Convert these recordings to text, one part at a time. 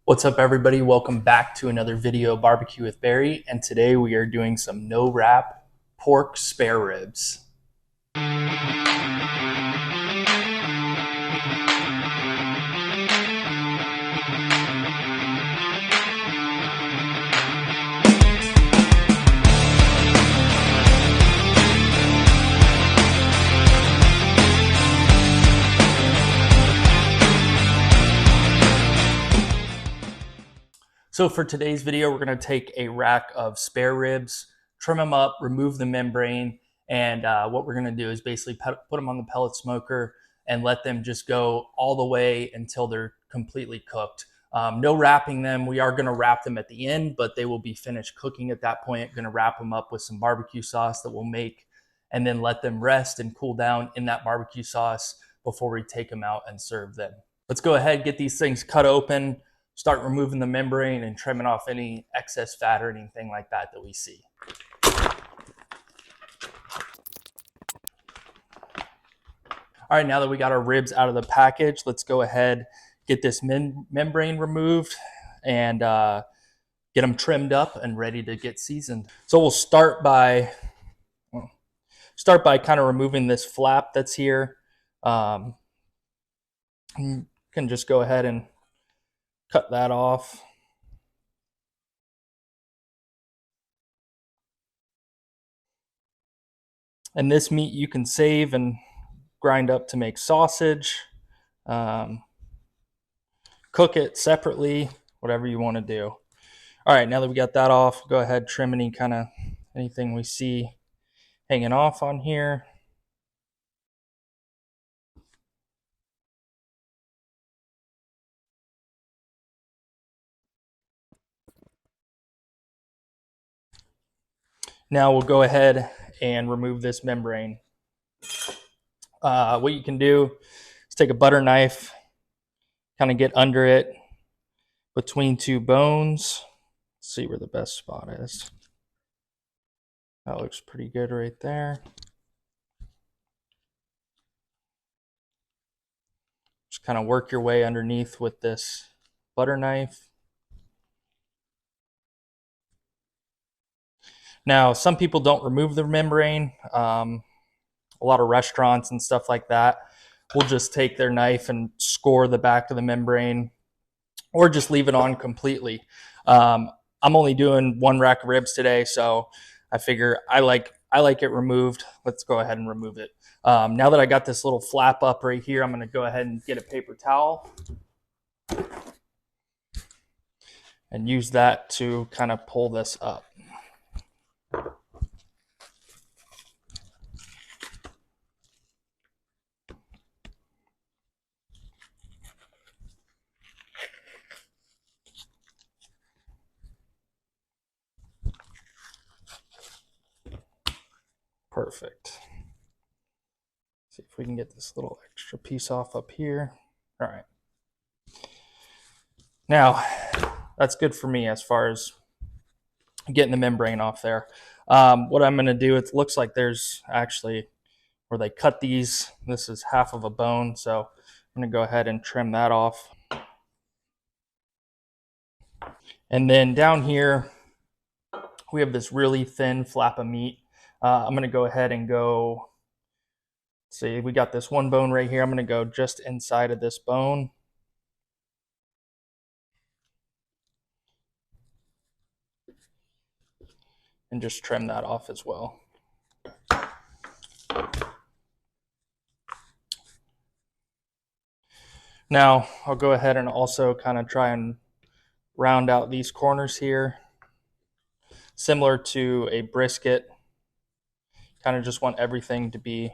What's up, everybody? Welcome back to another video, Barbecue with Barry, and today we are doing some no wrap pork spare ribs. So for today's video, we're going to take a rack of spare ribs, trim them up, remove the membrane, and what we're going to do is basically put them on the pellet smoker and let them just go all the way until they're completely cooked. No wrapping them. We are going to wrap them at the end, but they will be finished cooking at that point. Going to wrap them up with some barbecue sauce that we'll make and then let them rest and cool down in that barbecue sauce before we take them out and serve them. Let's go ahead, get these things cut open, start removing the membrane and trimming off any excess fat or anything like that we see. All right, now that we got our ribs out of the package, let's go ahead, get this membrane removed and get them trimmed up and ready to get seasoned. So we'll start by kind of removing this flap that's here. You can just go ahead and cut that off. And this meat you can save and grind up to make sausage, cook it separately, whatever you want to do. All right, now that we got that off, go ahead, trim anything we see hanging off on here. Now we'll go ahead and remove this membrane. What you can do is take a butter knife, kind of get under it between two bones. Let's see where the best spot is. That looks pretty good right there. Just kind of work your way underneath with this butter knife. Now, some people don't remove the membrane. A lot of restaurants and stuff like that will just take their knife and score the back of the membrane or just leave it on completely. I'm only doing one rack of ribs today, so I figure I like it removed. Let's go ahead and remove it. Now that I got this little flap up right here, I'm going to go ahead and get a paper towel and use that to kind of pull this up. Perfect. See if we can get this little extra piece off up here. All right. Now, that's good for me as far as getting the membrane off there. What I'm going to do, it looks like there's actually where they cut these. This is half of a bone, so I'm going to go ahead and trim that off. And then down here, we have this really thin flap of meat. I'm going to go ahead and go, see, we got this one bone right here. I'm going to go just inside of this bone. And just trim that off as well. Now, I'll go ahead and also kind of try and round out these corners here. Similar to a brisket, kind of just want everything to be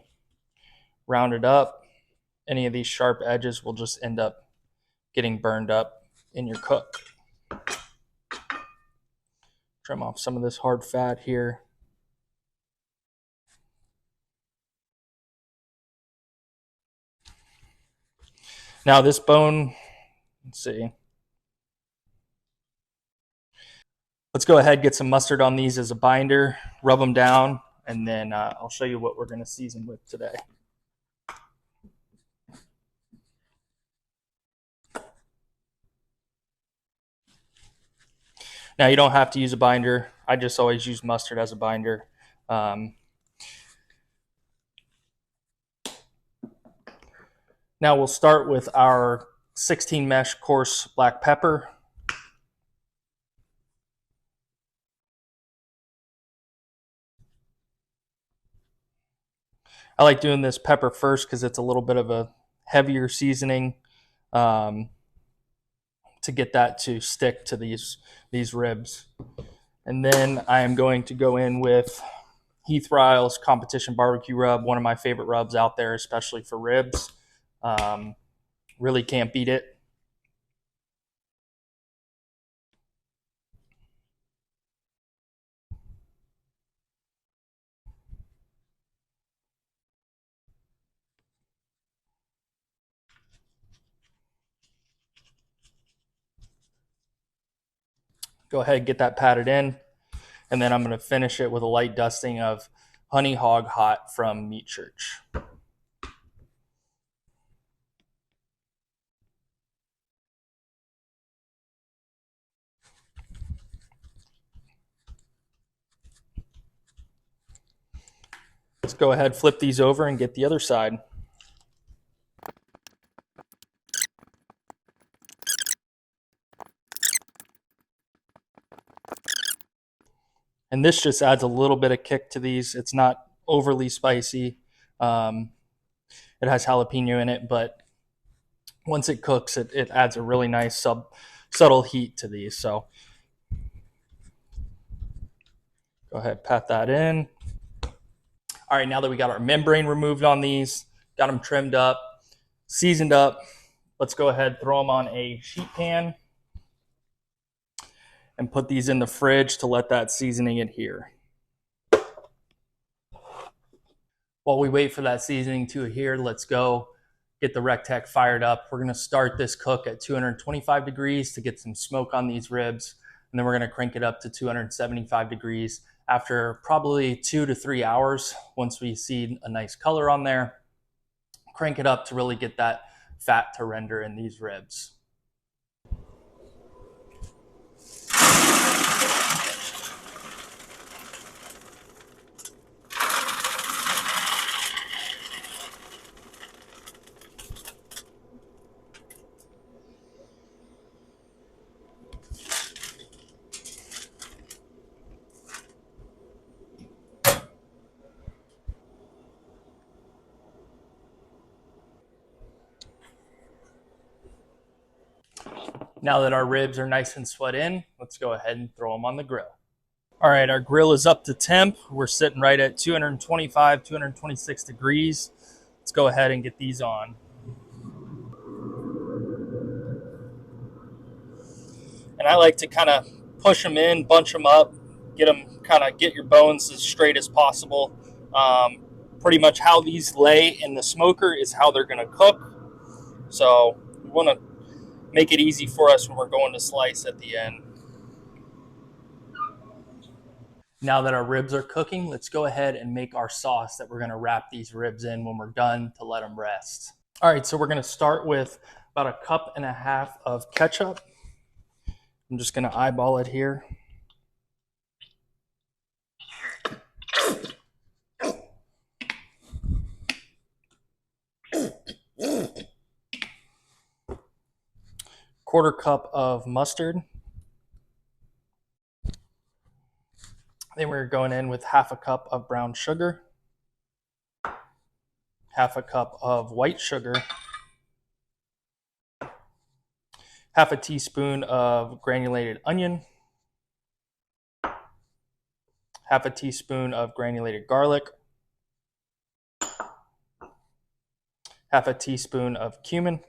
rounded up. Any of these sharp edges will just end up getting burned up in your cook. Trim off some of this hard fat here. Now this bone, let's see. Let's go ahead, get some mustard on these as a binder, rub them down, and then I'll show you what we're going to season with today. Now you don't have to use a binder. I just always use mustard as a binder. Now we'll start with our 16 mesh coarse black pepper. I like doing this pepper first because it's a little bit of a heavier seasoning to get that to stick to these ribs. And then I am going to go in with Heath Riles Competition Barbecue Rub, one of my favorite rubs out there, especially for ribs. Really can't beat it. Go ahead and get that patted in. And then I'm going to finish it with a light dusting of Honey Hog Hot from Meat Church. Let's go ahead, flip these over, and get the other side. And this just adds a little bit of kick to these. It's not overly spicy. It has jalapeno in it, but once it cooks, it adds a really nice subtle heat to these. So go ahead, pat that in. All right, now that we got our membrane removed on these, got them trimmed up, seasoned up, let's go ahead, throw them on a sheet pan and put these in the fridge to let that seasoning adhere. While we wait for that seasoning to adhere, let's go get the Recteq fired up. We're gonna start this cook at 225 degrees to get some smoke on these ribs. And then we're gonna crank it up to 275 degrees after probably 2 to 3 hours. Once we see a nice color on there, crank it up to really get that fat to render in these ribs. Now that our ribs are nice and sweat in, let's go ahead and throw them on the grill. All right, our grill is up to temp. We're sitting right at 225, 226 degrees. Let's go ahead and get these on. And I like to kind of push them in, bunch them up, get your bones as straight as possible. Pretty much how these lay in the smoker is how they're going to cook. So we want to make it easy for us when we're going to slice at the end. Now that our ribs are cooking, let's go ahead and make our sauce that we're going to wrap these ribs in when we're done to let them rest. All right, so we're going to start with about 1.5 cups of ketchup. I'm just going to eyeball it here. Quarter cup of mustard. Then we're going in with 1/2 cup of brown sugar, 1/2 cup of white sugar, 1/2 teaspoon of granulated onion, 1/2 teaspoon of granulated garlic, 1/2 teaspoon of cumin,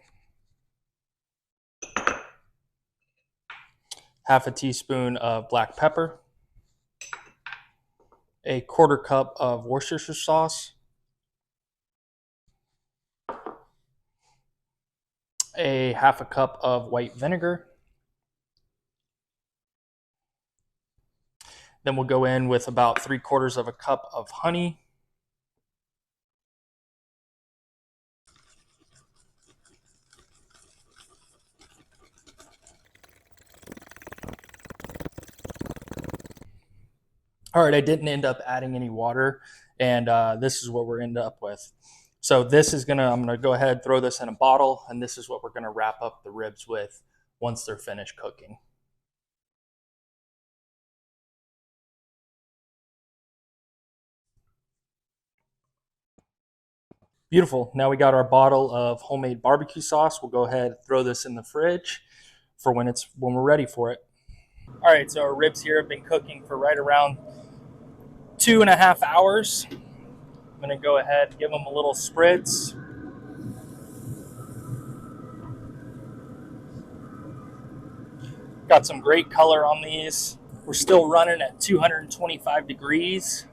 1/2 teaspoon of black pepper, a 1/4 cup of Worcestershire sauce, a 1/2 cup of white vinegar. Then we'll go in with about 3/4 cup of honey, All right, I didn't end up adding any water, and this is what we're ended up with. So this is I'm gonna go ahead, throw this in a bottle, and this is what we're gonna wrap up the ribs with once they're finished cooking. Beautiful. Now we got our bottle of homemade barbecue sauce. We'll go ahead, throw this in the fridge for when we're ready for it. All right, so our ribs here have been cooking for right around 2.5 hours. I'm gonna go ahead and give them a little spritz. Got some great color on these. We're still running at 225 degrees.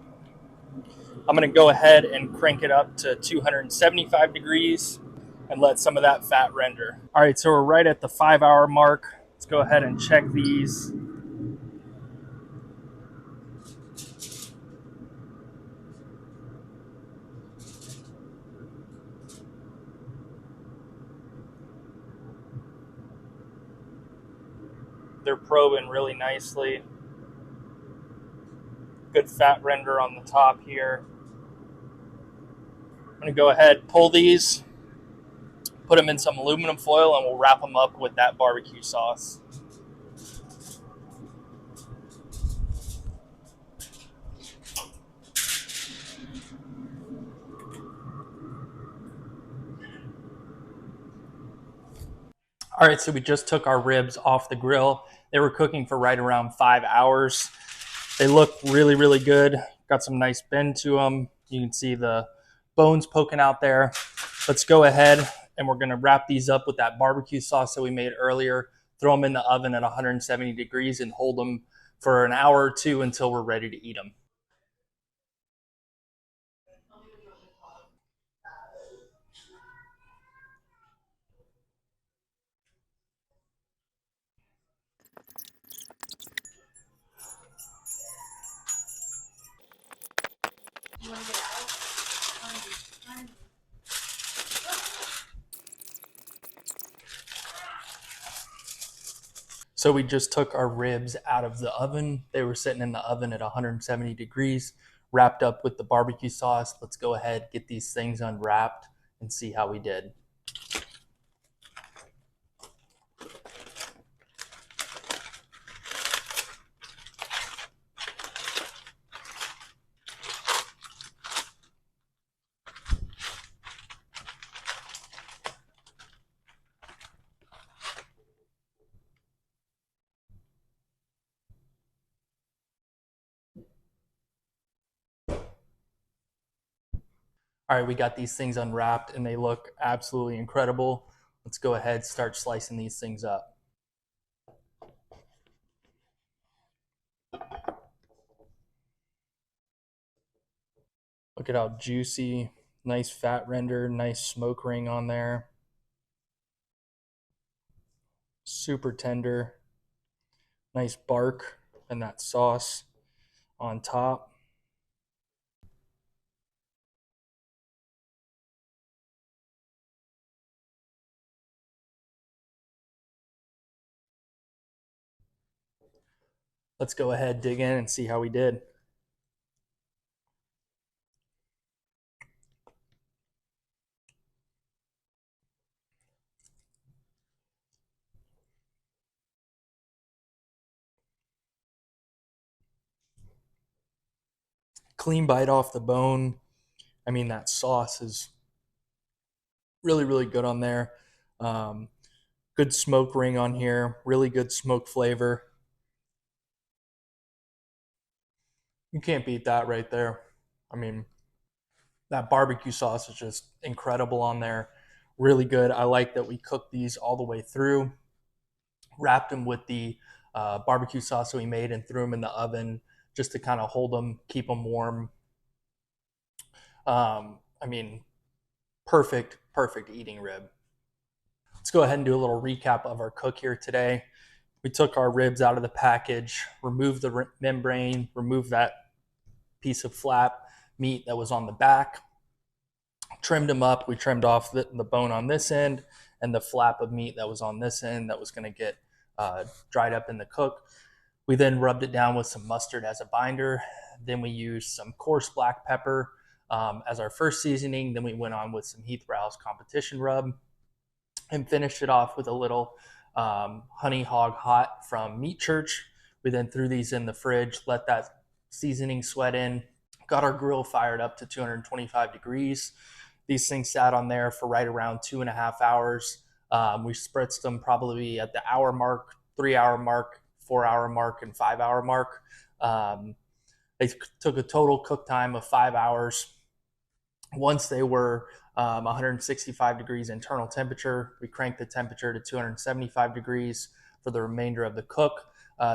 I'm gonna go ahead and crank it up to 275 degrees and let some of that fat render. All right, so we're right at the 5 hour mark. Let's go ahead and check these. They're probing really nicely. Good fat render on the top here. I'm gonna go ahead, pull these, put them in some aluminum foil, and we'll wrap them up with that barbecue sauce. All right, so we just took our ribs off the grill. They were cooking for right around 5 hours. They look really, really good. Got some nice bend to them. You can see the bones poking out there. Let's go ahead and we're gonna wrap these up with that barbecue sauce that we made earlier, throw them in the oven at 170 degrees and hold them for an hour or two until we're ready to eat them. So we just took our ribs out of the oven. They were sitting in the oven at 170 degrees, wrapped up with the barbecue sauce. Let's go ahead, get these things unwrapped and see how we did. All right, we got these things unwrapped and they look absolutely incredible. Let's go ahead, start slicing these things up. Look at how juicy, nice fat render, nice smoke ring on there. Super tender, nice bark and that sauce on top. Let's go ahead, dig in and see how we did. Clean bite off the bone. I mean, that sauce is really, really good on there. Um, Good smoke ring on here, really good smoke flavor. You can't beat that right there. I mean, that barbecue sauce is just incredible on there. Really good. I like that we cooked these all the way through, wrapped them with the barbecue sauce that we made, and threw them in the oven just to kind of hold them, keep them warm. I mean, perfect, perfect eating rib. Let's go ahead and do a little recap of our cook here today. We took our ribs out of the package, removed the membrane, removed that piece of flap meat that was on the back, trimmed them up. We trimmed off the bone on this end and the flap of meat that was on this end that was going to get dried up in the cook. We then rubbed it down with some mustard as a binder. Then we used some coarse black pepper as our first seasoning. Then we went on with some Heath Riles Competition Rub and finished it off with a little honey hog hot from Meat Church. We then threw these in the fridge, let that seasoning sweat in, got our grill fired up to 225 degrees. These things sat on there for right around 2.5 hours. We spritzed them probably at the hour mark, 3-hour mark, 4-hour mark, and 5-hour mark. They took a total cook time of 5 hours. Once they were 165 degrees internal temperature, we cranked the temperature to 275 degrees for the remainder of the cook.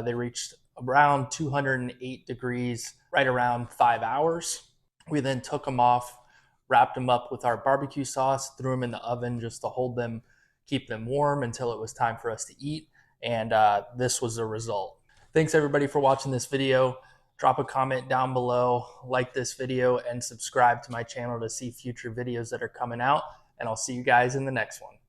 They reached around 208 degrees, right around 5 hours. We then took them off, wrapped them up with our barbecue sauce, threw them in the oven just to hold them, keep them warm until it was time for us to eat. And this was the result. Thanks everybody for watching this video. Drop a comment down below, like this video, and subscribe to my channel to see future videos that are coming out. And I'll see you guys in the next one.